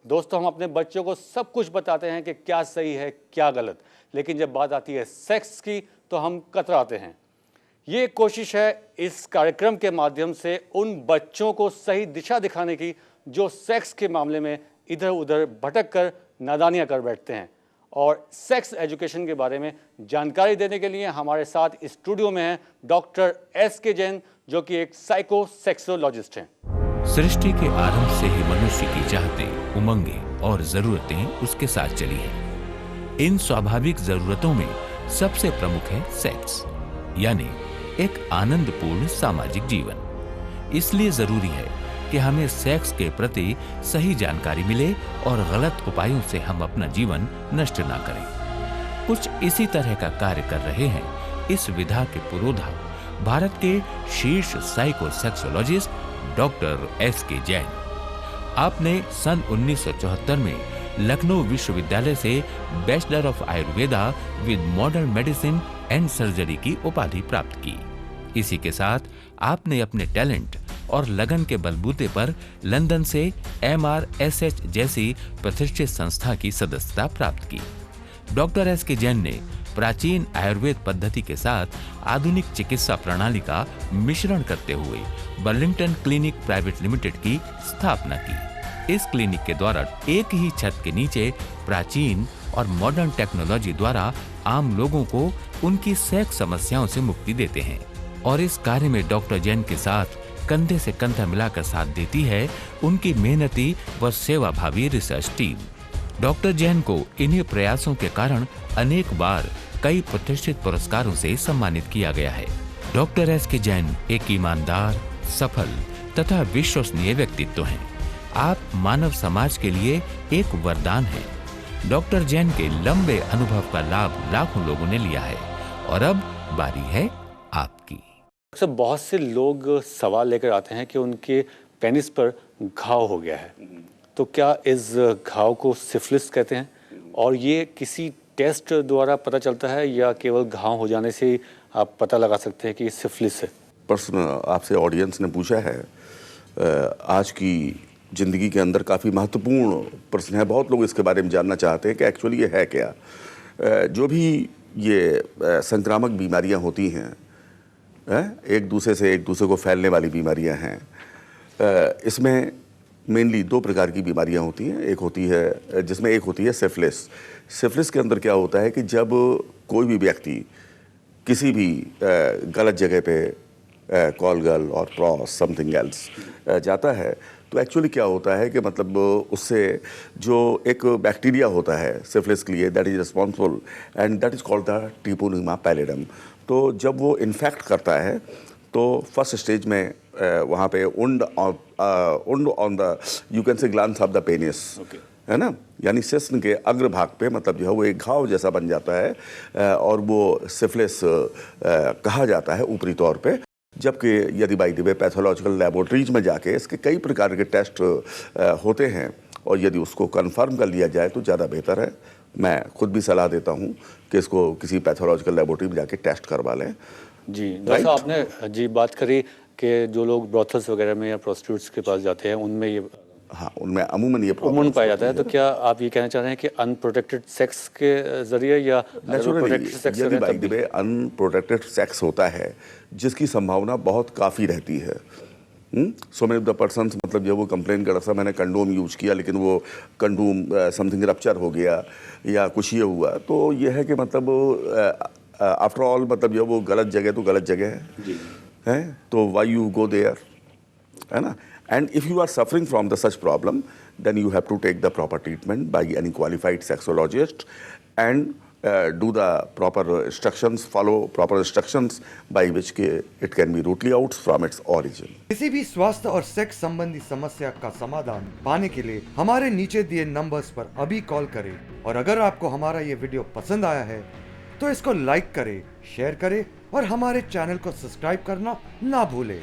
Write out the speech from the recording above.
दोस्तों, हम अपने बच्चों को सब कुछ बताते हैं कि क्या सही है क्या गलत, लेकिन जब बात आती है सेक्स की तो हम कतराते हैं। ये कोशिश है इस कार्यक्रम के माध्यम से उन बच्चों को सही दिशा दिखाने की जो सेक्स के मामले में इधर उधर भटक कर नादानियाँ कर बैठते हैं। और सेक्स एजुकेशन के बारे में जानकारी देने के लिए हमारे साथ स्टूडियो में हैं डॉक्टर एस.के. जैन, जो कि एक साइको सेक्सोलॉजिस्ट हैं। सृष्टि के आरंभ से ही मनुष्य की चाहतें, उमंगें और जरूरतें उसके साथ चली हैं। इन स्वाभाविक जरूरतों में सबसे प्रमुख है सेक्स, यानी एक आनंदपूर्ण सामाजिक जीवन। इसलिए जरूरी है कि हमें सेक्स के प्रति सही जानकारी मिले और गलत उपायों से हम अपना जीवन नष्ट ना करें। कुछ इसी तरह का कार्य कर रहे हैं इस विधा के पुरोधा भारत के शीर्ष psycho sexologist doctor S K. Jain. आपने सन 1974 में लखनऊ विश्वविद्यालय से bachelor of Ayurveda with modern medicine and surgery की उपाधि प्राप्त की। इसी के साथ आपने अपने टैलेंट और लगन के बलबूते पर लंदन से MRSH जैसी प्रतिष्ठित संस्था की सदस्यता प्राप्त की। Doctor S K. जैन ने प्राचीन आयुर्वेद पद्धति के साथ आधुनिक चिकित्सा प्रणाली का मिश्रण करते हुए बर्लिंगटन क्लिनिक प्राइवेट लिमिटेड की स्थापना की। इस क्लिनिक के द्वारा एक ही छत के नीचे प्राचीन और मॉडर्न टेक्नोलॉजी द्वारा आम लोगों को उनकी सेक्स समस्याओं से मुक्ति देते हैं। और इस कार्य में डॉक्टर जैन के साथ कंधे से कंधा मिलाकर साथ देती है उनकी मेहनती व सेवाभावी रिसर्च टीम। डॉक्टर जैन को इन्हीं प्रयासों के कारण अनेक बार कई प्रतिष्ठित पुरस्कारों से सम्मानित किया गया है। Doctor S K. जैन एक ईमानदार, सफल तथा विश्वसनीय व्यक्तित्व हैं। आप मानव समाज के लिए एक वरदान हैं। डॉक्टर जैन के लंबे अनुभव का लाभ लाखों लोगों ने लिया है और अब बारी है आपकी। अक्सर बहुत से लोग सवाल लेकर आते हैं कि उनके पेनिस पर घाव हो गया है, तो क्या इस घाव को सिफिलिस कहते हैं? और ये किसी टेस्ट द्वारा पता चलता है या केवल घाव हो जाने से आप पता लगा सकते हैं कि ये सिफिलिस है? प्रश्न आपसे ऑडियंस ने पूछा है। आज की ज़िंदगी के अंदर काफ़ी महत्वपूर्ण प्रश्न है। बहुत लोग इसके बारे में जानना चाहते हैं कि एक्चुअली ये है क्या। जो भी ये संक्रामक बीमारियां होती हैं, एक दूसरे से एक दूसरे को फैलने वाली बीमारियां हैं, इसमें मेनली दो प्रकार की बीमारियां होती हैं। एक होती है जिसमें एक होती है सिफिलिस। सिफिलिस के अंदर क्या होता है कि जब कोई भी व्यक्ति किसी भी गलत जगह पे कॉल गर्ल और क्रॉस समथिंग एल्स जाता है, तो एक्चुअली क्या होता है कि मतलब उससे जो एक बैक्टीरिया होता है सिफिलिस के लिए, that is responsible and that is called the treponema pallidum. तो जब वो इन्फेक्ट करता है तो फर्स्ट स्टेज में वहाँ पे उंड on the you can say glans of the penis, है ना, यानी शिश्न के अग्रभाग पे मतलब जो है वो एक घाव जैसा बन जाता है और वो सिफिलिस कहा जाता है ऊपरी तौर पे। जबकि यदि by the way pathological laboratories में जाके इसके कई प्रकार के टेस्ट होते हैं और यदि उसको कंफर्म कर लिया जाए तो ज़्यादा बेहतर है। मैं खुद भी सलाह देता हूँ कि इसको किसी पैथोलॉजिकल लेबोरेटरी में जाके टेस्ट करवा लें। जी डॉक्टर, आपने जी बात करी कि जो लोग ब्रोथल्स वगैरह में या प्रोस्टिट्यूट्स के पास जाते हैं उनमें ये, हाँ, उनमें अमूमन ये प्रॉब्लम पाया जाता है। तो क्या आप ये कहना चाह रहे हैं कि अनप्रोटेक्टेड सेक्स के जरिए या यदि by the way unprotected sex होता है जिसकी संभावना बहुत काफ़ी रहती है, so many of the persons मतलब जब वो कंप्लेन कर रहा था मैंने कंडोम यूज किया लेकिन वो कंडोम समथिंग रप्चर हो गया या कुछ ये हुआ, तो ये है कि मतलब आफ्टर ऑल मतलब जब वो गलत जगह तो गलत जगह है, तो वाई यू गो देयर, है ना। And if you are suffering from the such problem, then you have to take the proper treatment by any qualified sexologist and do the proper instructions, follow proper instructions by which it can be rooted out from its origin. किसी भी स्वास्थ्य और sex संबंधी समस्या का समाधान पाने के लिए हमारे नीचे दिए नंबर्स पर अभी कॉल करें। और अगर आपको हमारा ये वीडियो पसंद आया है तो इसको लाइक करें, शेयर करें और हमारे चैनल को सब्सक्राइब करना ना भूलें।